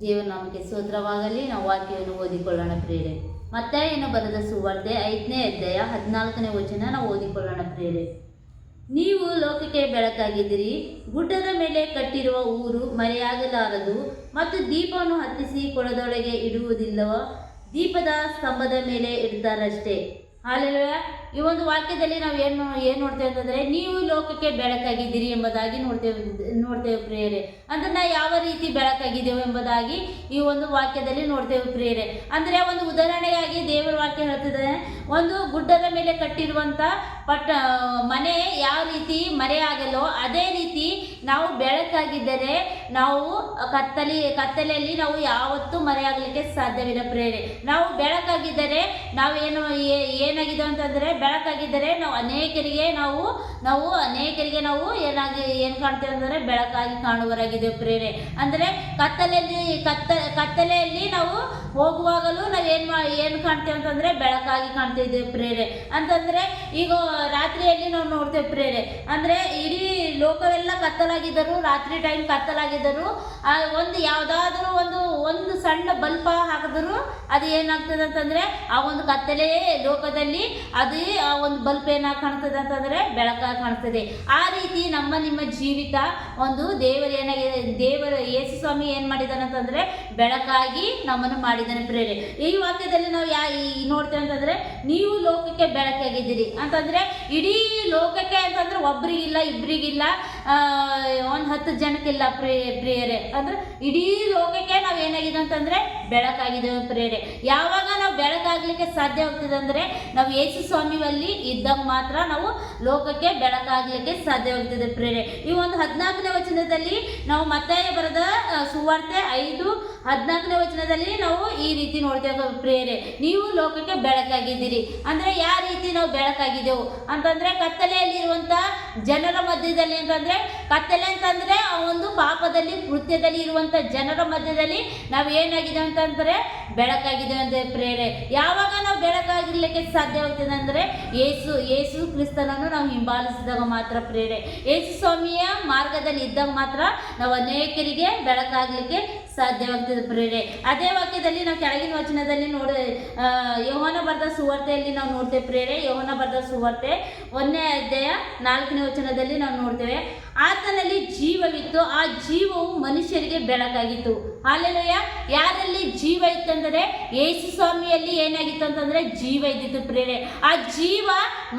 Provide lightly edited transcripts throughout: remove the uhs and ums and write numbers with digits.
ದೇವನಾಮಕ್ಕೆ ಸ್ತೋತ್ರವಾಗಲಿ. ನಾವು ವಾಕ್ಯವನ್ನು ಓದಿಕೊಳ್ಳೋಣ ಪ್ರಿಯರೇ. ಮತ್ತಾಯನು ಬರೆದ ಸುವಾರ್ತೆ 5ನೇ ಅಧ್ಯಾಯ 14ನೇ ವಚನ ನಾವು ಓದಿಕೊಳ್ಳೋಣ ಪ್ರಿಯರೇ. ನೀವು ಲೋಕಕ್ಕೆ ಬೆಳಕಾಗಿದ್ದೀರಿ. ಗುಡ್ಡದ ಮೇಲೆ ಕಟ್ಟಿರುವ ಊರು ಮರೆಯಾಗಲಾರದು, ಮತ್ತು ದೀಪವನ್ನು ಹತ್ತಿಸಿ ಕೊಳದೊಳಗೆ ಇಡುವುದಿಲ್ಲವ, ದೀಪದ ಸ್ತಂಭದ ಮೇಲೆ ಇಡ್ತಾರಷ್ಟೇ. ಹಾಲೆಲೂಯಾ. ಈ ಒಂದು ವಾಕ್ಯದಲ್ಲಿ ನಾವು ಏನು ನೋಡ್ತೇವೆ ಅಂತಂದರೆ, ನೀವು ಲೋಕಕ್ಕೆ ಬೆಳಕಾಗಿದ್ದೀರಿ ಎಂಬುದಾಗಿ ನೋಡ್ತೇವೆ ಪ್ರಿಯರೇ. ಅಂದರೆ ನಾವು ಯಾವ ರೀತಿ ಬೆಳಕಾಗಿದ್ದೇವೆ ಎಂಬುದಾಗಿ ಈ ಒಂದು ವಾಕ್ಯದಲ್ಲಿ ನೋಡ್ತೇವೆ ಪ್ರಿಯರೇ. ಅಂದರೆ ಒಂದು ಉದಾಹರಣೆಯಾಗಿ ದೇವರ ವಾಕ್ಯ ಹೇಳ್ತಿದೆ, ಒಂದು ಗುಡ್ಡದ ಮೇಲೆ ಕಟ್ಟಿರುವಂಥ ಮನೆ ಯಾವ ರೀತಿ ಮರೆಯಾಗಲೋ ಅದೇ ರೀತಿ ನಾವು ಬೆಳಕಾಗಿದ್ದರೆ ನಾವು ಕತ್ತಲೆಯಲ್ಲಿ ನಾವು ಯಾವತ್ತೂ ಮರೆಯಾಗಲಿಕ್ಕೆ ಸಾಧ್ಯವಿಲ್ಲ ಪ್ರಿಯರೇ. ನಾವು ಬೆಳಕಾಗಿದ್ದರೆ ಏನಾಗಿದೆ ಅಂತಂದರೆ, ಬೆಳಕಾಗಿದ್ದರೆ ನಾವು ಅನೇಕರಿಗೆ ಏನು ಕಾಣ್ತೇವೆ ಅಂದರೆ ಬೆಳಕಾಗಿ ಕಾಣುವರಾಗಿದ್ದೇವೆ ಪ್ರೇರೆ. ಅಂದರೆ ಕತ್ತಲೆಯಲ್ಲಿ ನಾವು ಹೋಗುವಾಗಲೂ ನಾವು ಏನು ಕಾಣ್ತೇವೆ ಅಂತಂದರೆ ಬೆಳಕಾಗಿ ಕಾಣ್ತಿದ್ದೇವೆ ಪ್ರೇರೆ. ಅಂತಂದರೆ ಈಗ ರಾತ್ರಿಯಲ್ಲಿ ನಾವು ನೋಡ್ತೇವೆ ಪ್ರೇರೆ. ಅಂದರೆ ಇಡೀ ಲೋಕವೆಲ್ಲ ಕತ್ತಲಾಗಿದ್ದರು, ರಾತ್ರಿ ಟೈಮ್ ಕತ್ತಲಾಗಿದ್ದರು, ಒಂದು ಯಾವುದಾದ್ರೂ ಒಂದು ಸಣ್ಣ ಬಲ್ಪ್ ಹಾಕಿದ್ರು ಅದು ಏನಾಗ್ತದೆ ಅಂತಂದರೆ ಆ ಒಂದು ಕತ್ತಲೆ ಲೋಕದಲ್ಲಿ ಅದು ಆ ಒಂದು ಬಲ್ಪ್ ಏನಾಗಿ ಕಾಣ್ತದೆ ಅಂತಂದರೆ ಬೆಳಕಾಗಿ ಕಾಣ್ತದೆ. ಆ ರೀತಿ ನಿಮ್ಮ ಜೀವಿತ ಒಂದು ದೇವರ ಯೇಸು ಸ್ವಾಮಿ ಏನು ಮಾಡಿದಾನೆ ಅಂತಂದರೆ ಬೆಳಕಾಗಿ ನಮ್ಮನ್ನು ಮಾಡಿದ್ದಾನೆ ಪ್ರೇರೆ. ಈ ವಾಕ್ಯದಲ್ಲಿ ನಾವು ನೋಡ್ತೇವೆ ಅಂತಂದರೆ, ನೀವು ಲೋಕಕ್ಕೆ ಬೆಳಕಾಗಿದ್ದೀರಿ ಅಂತಂದರೆ ಇಡೀ ಲೋಕಕ್ಕೆ ಅಂತಂದರೆ ಒಬ್ರಿಗಿಲ್ಲ, ಇಬ್ಬರಿಗಿಲ್ಲ, ಒಂದು 10 ಜನಕ್ಕಿಲ್ಲ ಪ್ರಿಯರೇ. ಅಂದರೆ ಇಡೀ ಲೋಕಕ್ಕೆ ನಾವು ಏನಾಗಿದೆ ಅಂತಂದರೆ ಬೆಳಕಾಗಿದ್ದೇವೆ ಪ್ರಿಯರೇ. ಯಾವಾಗ ನಾವು ಬೆಳಕಾಗಲಿಕ್ಕೆ ಸಾಧ್ಯವಾಗ್ತದೆ ಅಂದರೆ ನಾವು ಯೇಸು ಸ್ವಾಮಿಯಲ್ಲಿ ಇದ್ದಾಗ ಮಾತ್ರ ನಾವು ಲೋಕಕ್ಕೆ ಬೆಳಕಾಗಲಿಕ್ಕೆ ಸಾಧ್ಯವಾಗ್ತದೆ ಪ್ರಿಯರೇ. ಈ ಒಂದು 14ನೇ ವಚನದಲ್ಲಿ ನಾವು ಮತ್ತಾಯ ಬರೆದ ಸುವಾರ್ತೆ 5:14ನೇ ವಚನದಲ್ಲಿ ನಾವು ಈ ರೀತಿ ನೋಡ್ತೇವೆ ಪ್ರಿಯರೇ. ನೀವು ಲೋಕಕ್ಕೆ ಬೆಳಕಾಗಿದ್ದೀರಿ ಅಂದರೆ ಯಾವ ರೀತಿ ನಾವು ಬೆಳಕಾಗಿದ್ದೆವು ಅಂತಂದರೆ, ಕತ್ತಲೆಯಲ್ಲಿರುವಂಥ ಜನರ ಮಧ್ಯದಲ್ಲಿ ಅಂತಂದರೆ, ಕತ್ತಲೆ ಅಂತಂದರೆ ಆ ಒಂದು ಪಾಪದಲ್ಲಿ ಕೃತ್ಯದಲ್ಲಿ ಇರುವಂಥ ಜನರ ಮಧ್ಯದಲ್ಲಿ ನಾವು ಏನಾಗಿದೆ ಅಂತಂದರೆ ಬೆಳಕಾಗಿದೆ ಅಂತ ಪ್ರೇರೆ. ಯಾವಾಗ ನಾವು ಬೆಳಕಾಗಿರ್ಲಿಕ್ಕೆ ಸಾಧ್ಯವಾಗ್ತದೆ ಅಂದರೆ ಯೇಸು ಕ್ರಿಸ್ತನನ್ನು ನಾವು ಹಿಂಬಾಲಿಸಿದಾಗ ಮಾತ್ರ ಪ್ರೇರೆ. ಯೇಸು ಸ್ವಾಮಿಯ ಮಾರ್ಗದಲ್ಲಿ ಇದ್ದಾಗ ಮಾತ್ರ ನಾವು ಅನೇಕರಿಗೆ ಬೆಳಕಾಗಲಿಕ್ಕೆ ಸಾಧ್ಯವಾಗ್ತದೆ ಪ್ರೇರೆ. ಅದೇ ವಾಕ್ಯದಲ್ಲಿ ನಾವು ಕೆಳಗಿನ ವಚನದಲ್ಲಿ ಯೋಹಾನ ಬರೆದ ಸುವಾರ್ತೆಯಲ್ಲಿ ನಾವು ನೋಡ್ತೇವೆ ಪ್ರೇರೆ. ಯೋಹಾನ ಬರೆದ ಸುವಾರ್ತೆ 1ನೇ ಅಧ್ಯಾಯ 4ನೇ ವಚನದಲ್ಲಿ ನಾವು ನೋಡ್ತೇವೆ, ಆತನಲ್ಲಿ ಜೀವವಿತ್ತು, ಆ ಜೀವವು ಮನುಷ್ಯರಿಗೆ ಬೆಳಕಾಗಿತ್ತು. ಹಾಲೆಲೂಯಾ. ಯಾರಲ್ಲಿ ಜೀವ ಇತ್ತಂದರೆ ಯೇಸು ಸ್ವಾಮಿಯಲ್ಲಿ ಏನಾಗಿತ್ತು ಅಂತಂದರೆ ಜೀವ ಇದ್ದಿತ್ತು ಪ್ರೇರೆ. ಆ ಜೀವ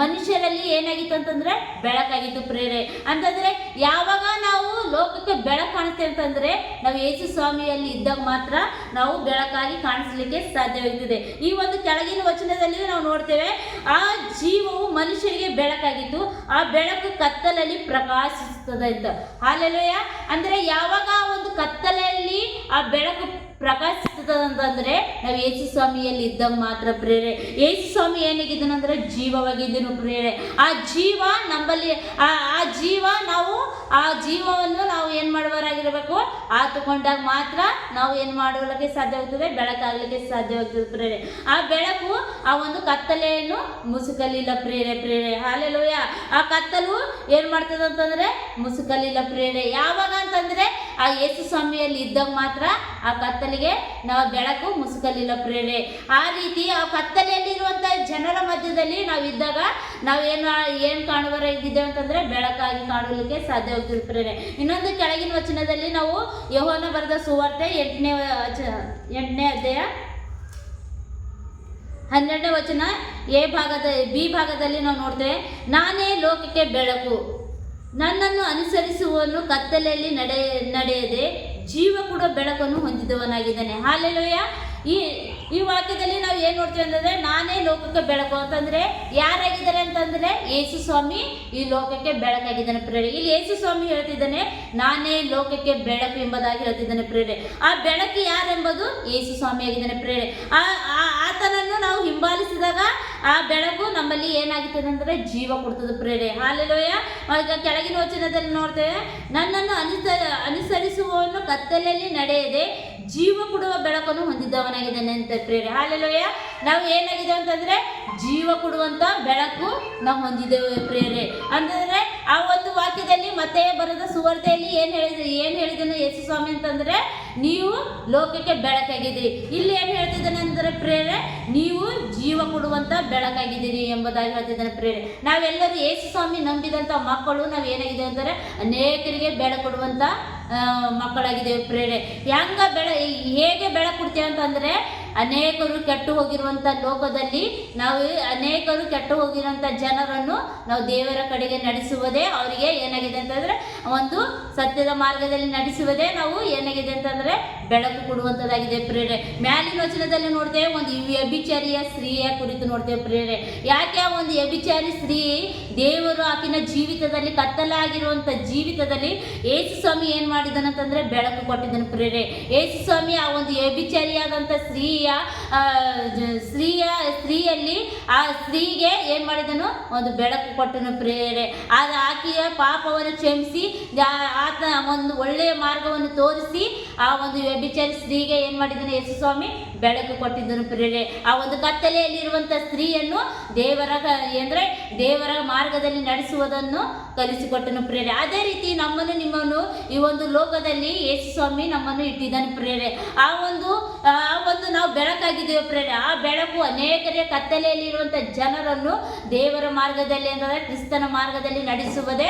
ಮನುಷ್ಯರಲ್ಲಿ ಏನಾಗಿತ್ತು ಅಂತಂದರೆ ಬೆಳಕಾಗಿತ್ತು ಪ್ರೇರೆ. ಅಂತಂದರೆ ಯಾವಾಗ ನಾವು ಲೋಕಕ್ಕೆ ಬೆಳಕು ಕಾಣಿಸ್ತೇವೆ ಅಂತಂದರೆ ನಾವು ಯೇಸು ಸ್ವಾಮಿಯಲ್ಲಿ ಇದ್ದಾಗ ಮಾತ್ರ ನಾವು ಬೆಳಕಾಗಿ ಕಾಣಿಸ್ಲಿಕ್ಕೆ ಸಾಧ್ಯವಾಗ್ತದೆ. ಈ ಒಂದು ಕೆಳಗಿನ ವಚನದಲ್ಲಿ ನಾವು ನೋಡ್ತೇವೆ, ಆ ಜೀವವು ಮನುಷ್ಯರಿಗೆ ಬೆಳಕಾಗಿತ್ತು, ಆ ಬೆಳಕು ಕತ್ತಲಲ್ಲಿ ಪ್ರಕಾಶಿಸುತ್ತದೆ ಅಂತ. ಹಾಲೆಲೂಯಾ. ಅಂದರೆ ಯಾವಾಗ ಒಂದು ಕತ್ತಲೆಯಲ್ಲಿ ಆ ಬೆಳಕು ಪ್ರಕಾಶಿಸ್ತದಂತಂದರೆ ನಾವು ಯೇಸು ಸ್ವಾಮಿಯಲ್ಲಿ ಇದ್ದಾಗ ಮಾತ್ರ ಪ್ರೇರೆ. ಯೇಸು ಸ್ವಾಮಿ ಏನಾಗಿದ್ದನಂದ್ರೆ ಜೀವವಾಗಿದ್ದನು ಪ್ರೇರೆ. ಆ ಜೀವ ನಮ್ಮಲ್ಲಿ ಆ ಜೀವವನ್ನು ನಾವು ಏನು ಮಾಡುವರಾಗಿರಬೇಕು, ಆತುಕೊಂಡಾಗ ಮಾತ್ರ ನಾವು ಏನು ಮಾಡೋದಕ್ಕೆ ಸಾಧ್ಯವಾಗ್ತದೆ, ಬೆಳಕಾಗಲಿಕ್ಕೆ ಸಾಧ್ಯವಾಗ್ತದೆ ಪ್ರೇರೆ. ಆ ಬೆಳಕು ಆ ಒಂದು ಕತ್ತಲೆಯನ್ನು ಮುಸುಕಲಿಲ್ಲ ಪ್ರೇರೆ. ಹಾಲೆಲೂಯಾ. ಆ ಕತ್ತಲು ಏನು ಮಾಡ್ತದೆ ಅಂತಂದರೆ ಮುಸುಕಲಿಲ್ಲ ಪ್ರೇರೆ. ಯಾವಾಗ ಅಂತಂದರೆ ಆ ಯೇಸು ಸ್ವಾಮಿಯಲ್ಲಿ ಇದ್ದಾಗ ಮಾತ್ರ ಆ ಕತ್ತಲಿಗೆ ನಾವು ಬೆಳಕು ಮುಸುಕಲಿಲ್ಲ ಪ್ರೇರೆ. ಆ ರೀತಿ ಆ ಕತ್ತಲೆಯಲ್ಲಿರುವಂಥ ಜನರ ಮಧ್ಯದಲ್ಲಿ ನಾವು ಇದ್ದಾಗ ನಾವು ಏನು ಕಾಣುವರಾಗಿದ್ದೇವೆ ಅಂತಂದರೆ ಬೆಳಕಾಗಿ ಕಾಣಲಿಕ್ಕೆ ಸಾಧ್ಯವಾಗ್ತದೆ ಪ್ರೇರೆ. ಇನ್ನೊಂದು ಕೆಳಗಿನ ವಚನದಲ್ಲಿ ನಾವು ಯೋಹಾನ ಬರೆದ ಸುವಾರ್ತೆ 8ನೇ ಅಧ್ಯಾಯ 12ನೇ ವಚನ ಬಿ ಭಾಗದಲ್ಲಿ ನಾವು ನೋಡ್ತೇವೆ, ನಾನೇ ಲೋಕಕ್ಕೆ ಬೆಳಕು, ನನ್ನನ್ನು ಅನುಸರಿಸುವವನು ಕತ್ತಲೆಯಲ್ಲಿ ನಡೆಯದೆ ಜೀವ ಕೂಡ ಬೆಳಕನ್ನು ಹೊಂದಿದವನಾಗಿದ್ದಾನೆ. ಹಾಲೆಲೂಯಾ. ಈ ವಾಕ್ಯದಲ್ಲಿ ನಾವು ಏನು ನೋಡ್ತೀವಿ ಅಂತಂದರೆ, ನಾನೇ ಲೋಕಕ್ಕೆ ಬೆಳಕು ಅಂತಂದರೆ ಯಾರಾಗಿದ್ದಾರೆ ಅಂತಂದರೆ ಯೇಸು ಸ್ವಾಮಿ ಈ ಲೋಕಕ್ಕೆ ಬೆಳಕಾಗಿದ್ದಾನೆ ಪ್ರೇರೆ. ಇಲ್ಲಿ ಯೇಸು ಸ್ವಾಮಿ ಹೇಳ್ತಿದ್ದಾನೆ, ನಾನೇ ಲೋಕಕ್ಕೆ ಬೆಳಕು ಎಂಬುದಾಗಿ ಹೇಳ್ತಿದ್ದಾನೆ ಪ್ರೇರೆ. ಆ ಬೆಳಕು ಯಾರೆಂಬುದು ಯೇಸು ಸ್ವಾಮಿ ಆಗಿದ್ದಾನೆ ಪ್ರೇರೆ. ಆತನನ್ನು ನಾವು ಹಿಂಬಾಲಿಸಿದಾಗ ಆ ಬೆಳಕು ನಮ್ಮಲ್ಲಿ ಏನಾಗುತ್ತದೆ ಅಂದರೆ ಜೀವ ಕೊಡ್ತದೆ ಪ್ರೇರೆ. ಹಾಲೆಲೂಯಾ. ಕೆಳಗಿನ ವಚನದಲ್ಲಿ ನೋಡ್ತೇವೆ, ನನ್ನನ್ನು ಅನುಸರಿಸುವವನು ಕತ್ತಲೆಯಲ್ಲಿ ನಡೆಯದೆ ಜೀವ ಕೊಡುವ ಬೆಳಕನ್ನು ಹೊಂದಿದ್ದವನಾಗಿದ್ದಾನೆ ಅಂತ ಪ್ರೇರೆ. ಹಾಲೆಲೂಯಾ. ನಾವು ಏನಾಗಿದೆ ಅಂತಂದರೆ ಜೀವ ಕೊಡುವಂಥ ಬೆಳಕು ನಾವು ಹೊಂದಿದ್ದೇವೆ ಪ್ರೇರೆ. ಅಂತಂದರೆ ಆ ಒಂದು ವಾಕ್ಯದಲ್ಲಿ ಮತ್ತೆ ಬರೆದ ಸುವಾರ್ತೆಯಲ್ಲಿ ಏನು ಹೇಳಿದನು ಯೇಸು ಸ್ವಾಮಿ ಅಂತಂದ್ರೆ, ನೀವು ಲೋಕಕ್ಕೆ ಬೆಳಕಾಗಿದ್ದೀರಿ. ಇಲ್ಲಿ ಏನು ಹೇಳ್ತಿದ್ದಾನೆ ಅಂದರೆ ಪ್ರೇರೆ, ನೀವು ಜೀವ ಕೊಡುವಂತ ಬೆಳಕಾಗಿದ್ದೀರಿ ಎಂಬುದಾಗಿ ಹೇಳ್ತಿದ್ದಾನೆ ಪ್ರೇರೆ. ನಾವೆಲ್ಲರೂ ಯೇಸು ಸ್ವಾಮಿ ನಂಬಿದಂತ ಮಕ್ಕಳು ನಾವು ಏನಾಗಿದೆ ಅಂದರೆ ಅನೇಕರಿಗೆ ಬೆಳಕು ಕೊಡುವಂತ ಮಕ್ಕಳಾಗಿದ್ದೇವೆ ಪ್ರೇರೆ. ಹೇಗೆ ಬೆಳಕು ಕೊಡ್ತೇವೆ ಅಂತಂದ್ರೆ, ಅನೇಕರು ಕೆಟ್ಟು ಹೋಗಿರುವಂತ ಲೋಕದಲ್ಲಿ ನಾವು ಅನೇಕರು ಕೆಟ್ಟು ಹೋಗಿರುವಂತ ಜನರನ್ನು ನಾವು ದೇವರ ಕಡೆಗೆ ನಡೆಸುವುದೇ ಅವರಿಗೆ ಏನಾಗಿದೆ ಅಂತಂದ್ರೆ ಒಂದು ಸತ್ಯದ ಮಾರ್ಗದಲ್ಲಿ ನಡೆಸುವುದೇ ನಾವು ಏನಾಗಿದೆ ಅಂತಂದ್ರೆ ಬೆಳಕು ಕೊಡುವಂತದ್ದಾಗಿದೆ ಪ್ರೇರೆ. ಮ್ಯಾಲಿನ ವಚನದಲ್ಲಿ ನೋಡ್ತೇವೆ, ಒಂದು ವ್ಯಭಿಚಾರಿಯ ಸ್ತ್ರೀಯ ಕುರಿತು ನೋಡ್ತೇವೆ ಪ್ರೇರೆ. ಯಾಕೆ ಆ ಒಂದು ವ್ಯಭಿಚಾರಿ ಸ್ತ್ರೀ ದೇವರು ಆಕಿನ ಜೀವಿತದಲ್ಲಿ ಕತ್ತಲಾಗಿರುವಂತ ಜೀವಿತದಲ್ಲಿ ಯೇಸು ಸ್ವಾಮಿ ಏನ್ ಮಾಡಿದನಂತಂದ್ರೆ ಬೆಳಕು ಕೊಟ್ಟಿದ್ದನು ಪ್ರೇರೆ. ಯೇಸು ಸ್ವಾಮಿ ಆ ಒಂದು ವ್ಯಭಿಚಾರಿಯಾದಂತ ಸ್ತ್ರೀಯಲ್ಲಿ ಆ ಸ್ತ್ರೀಗೆ ಏನ್ ಮಾಡಿದನು, ಒಂದು ಬೆಳಕು ಕೊಟ್ಟನು ಪ್ರೇರೆ. ಆಕೆಯ ಪಾಪವನ್ನು ಕ್ಷಮಿಸಿ ಆತ ಒಂದು ಒಳ್ಳೆಯ ಮಾರ್ಗವನ್ನು ತೋರಿಸಿ ಆ ಒಂದು ವ್ಯಭಿಚಾರಿ ಸ್ತ್ರೀಗೆ ಏನ್ ಮಾಡಿದನು ಯೇಸು ಸ್ವಾಮಿ, ಬೆಳಕು ಕೊಟ್ಟಿದ್ದನು ಪ್ರೇರೆ. ಆ ಒಂದು ಕತ್ತಲೆಯಲ್ಲಿರುವಂತ ಸ್ತ್ರೀಯನ್ನು ದೇವರ ಮಾರ್ಗದಲ್ಲಿ ನಡೆಸುವುದನ್ನು ಕಲಿಸಿಕೊಟ್ಟನು ಪ್ರೇರೆ. ಅದೇ ರೀತಿ ನಿಮ್ಮನ್ನು ಈ ಒಂದು ಲೋಕದಲ್ಲಿ ಯೇಸು ಸ್ವಾಮಿ ನಮ್ಮನ್ನು ಇಟ್ಟಿದ್ದಾನೆ ಪ್ರೇರೆ. ಆ ಒಂದು ನಾವು ಬೆಳಕಾಗಿದ್ದೇವೆ ಪ್ರೇರೆ. ಆ ಬೆಳಕು ಅನೇಕರಿಗೆ ಕತ್ತಲೆಯಲ್ಲಿರುವಂತ ಜನರನ್ನು ದೇವರ ಮಾರ್ಗದಲ್ಲಿ ಅಂತಂದ್ರೆ ಕ್ರಿಸ್ತನ ಮಾರ್ಗದಲ್ಲಿ ನಡೆಸುವುದೇ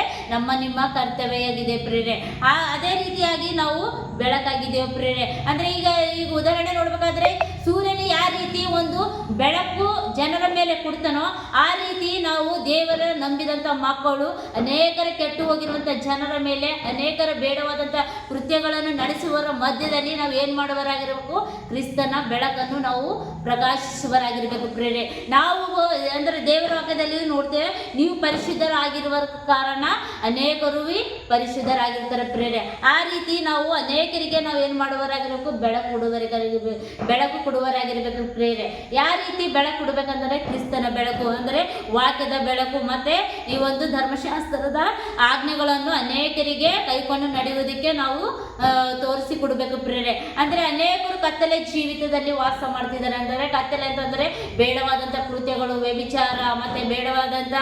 ನಿಮ್ಮ ಕರ್ತವ್ಯವಾಗಿದೆ ಪ್ರೇರೆ. ಅದೇ ರೀತಿಯಾಗಿ ನಾವು ಬೆಳಕಾಗಿದ್ದೇವೆ ಪ್ರೇರೆ. ಅಂದ್ರೆ ಈಗ ಉದಾಹರಣೆ ನೋಡ್ಬೇಕಾದ್ರೆ, ಸೂರ್ಯನ ಯಾವ ರೀತಿ ಒಂದು ಬೆಳಕು ಜನರ ಮೇಲೆ ಕೊಡ್ತಾನೋ ಆ ರೀತಿ ನಾವು ದೇವರ ನಂಬಿದಂತ ಮಕ್ಕಳು ಅನೇಕರ ಕೆಟ್ಟು ಹೋಗಿರುವಂತ ಜನರ ಮೇಲೆ ಅನೇಕರ ಬೇಡವಾದಂತ ಕೃತ್ಯಗಳನ್ನು ನಡೆಸುವವರ ಮಧ್ಯದಲ್ಲಿ ನಾವು ಏನ್ ಮಾಡುವರಾಗಿರಬೇಕು, ಕ್ರಿಸ್ತನ ಬೆಳಕನ್ನು ನಾವು ಪ್ರಕಾಶಿಸುವರಾಗಿರ್ಬೇಕು ಪ್ರೇರೆ. ನಾವು ಅಂದ್ರೆ ದೇವರ ವಾಕ್ಯದಲ್ಲಿ ನೋಡ್ತೇವೆ, ನೀವು ಪರಿಶುದ್ಧರಾಗಿರುವ ಕಾರಣ ಅನೇಕರು ಪರಿಶುದ್ಧರಾಗಿರ್ತಾರೆ ಪ್ರೇರೆ. ಆ ರೀತಿ ನಾವು ಅನೇಕರಿಗೆ ನಾವು ಏನ್ ಮಾಡುವರಾಗಿರ್ಬೇಕು, ಬೆಳಕು ಕೊಡುವರಾಗಿರ್ಬೇಕು ಪ್ರೇರೆ. ಯಾವ ರೀತಿ ಬೆಳಕು ಕೊಡ್ಬೇಕಂದ್ರೆ ಕ್ರಿಸ್ತನ ಬೆಳಕು ಅಂದ್ರೆ ವಾಕ್ಯದ ಬೆಳಕು, ಮತ್ತೆ ಈ ಒಂದು ಧರ್ಮಶಾಸ್ತ್ರದ ಆಜ್ಞೆಗಳನ್ನು ಅನೇಕರಿಗೆ ಕೈಕೊಂಡು ನಡೆಯುವುದಕ್ಕೆ ನಾವು ತೋರಿಸಿ ಕೊಡಬೇಕು ಪ್ರೇರೆ. ಅಂದ್ರೆ ಅನೇಕರು ಕತ್ತಲೆ ಜೀವಿತದಲ್ಲಿ ವಾಸ ಮಾಡ್ತಿದ್ದಾರೆ. ಅಂದರೆ ಕತ್ತಲೆ ಅಂತಂದ್ರೆ ಬೇಡವಾದಂತ ಕೃತ್ಯಗಳು, ವ್ಯಭಿಚಾರ, ಮತ್ತೆ ಬೇಡವಾದಂತ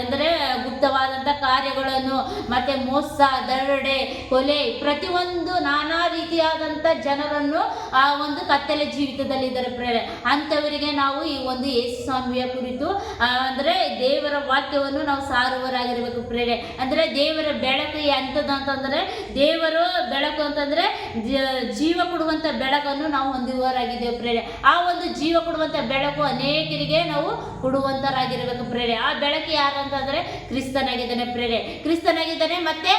ಅಂದ್ರೆ ಗುಪ್ತವಾದಂತ ಕಾರ್ಯಗಳನ್ನು, ಮತ್ತೆ ಮೋಸ, ದರೋಡೆ, ಕೊಲೆ, ಪ್ರತಿಯೊಂದು ನಾನಾ ರೀತಿಯಾದಂತ ಜನರನ್ನು ಆ ಒಂದು ಕತ್ತಲೆ ಜೀವಿತದಲ್ಲಿ ಇದ್ದಾರೆ ಪ್ರೇರೆ. ಅಂತವರಿಗೆ ನಾವು ಈ ಒಂದು ಯೇಸು ಸ್ವಾಮಿಯ ಕುರಿತು ಅಂದ್ರೆ ದೇವರ ವಾಕ್ಯವನ್ನು ನಾವು ಸಾರುವರಾಗಿರ್ಬೇಕು ಪ್ರೇರೆ. ಅಂದ್ರೆ ದೇವರ ಬೆಳಕು ಎಂತದ್ದು ಅಂತಂದ್ರೆ, ದೇವರು ಬೆಳಕು ಅಂತಂದ್ರೆ ಜೀವ ಕೊಡುವಂತ ಬೆಳಕನ್ನು ನಾವು ಹೊಂದುವರಾಗಿದ್ದೇವೆ ಪ್ರೇರೆ. ಆ ಒಂದು ಜೀವ ಕೊಡುವಂತ ಬೆಳಕು ಅನೇಕರಿಗೆ ನಾವು ಕೊಡುವಂತರಾಗಿರ್ಬೇಕು ಪ್ರೇರೆ. ಆ ಬೆಳಕು ಯಾರು ಅಂತಂದ್ರೆ ಕ್ರಿಸ್ತನಾಗಿದ್ದಾನೆ ಪ್ರೇರೆ. ಕ್ರಿಸ್ತನಾಗಿದ್ದಾನೆ. ಮತ್ತೆ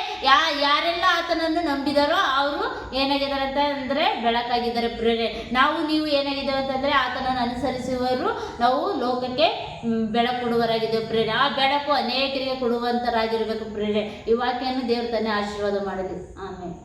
ಯಾರೆಲ್ಲ ಆತನನ್ನು ನಂಬಿದಾರೋ ಅವರು ಏನಾಗಿದ್ದಾರೆ ಅಂತಂದ್ರೆ ಬೆಳಕಾಗಿದ್ದಾರೆ ಪ್ರೇರೆ. ನೀವು ಏನಾಗಿದ್ದೇವೆ ಅಂತಂದ್ರೆ ಆತನನ್ನು ಅನುಸರಿಸುವವರು ನಾವು ಲೋಕಕ್ಕೆ ಬೆಳಕು ಕೊಡುವರಾಗಿದ್ದೇವೆ ಪ್ರೇರೆ. ಆ ಬೆಳಕು ಅನೇಕರಿಗೆ ಕೊಡುವಂತರಾಗಿರ್ಬೇಕು ಪ್ರೇರೆ. ಈ ವಾಕ್ಯವನ್ನು ದೇವರು ತಾನೇ ಆಶೀರ್ವಾದ ಮಾಡಲಿ. ಆಮೇಲೆ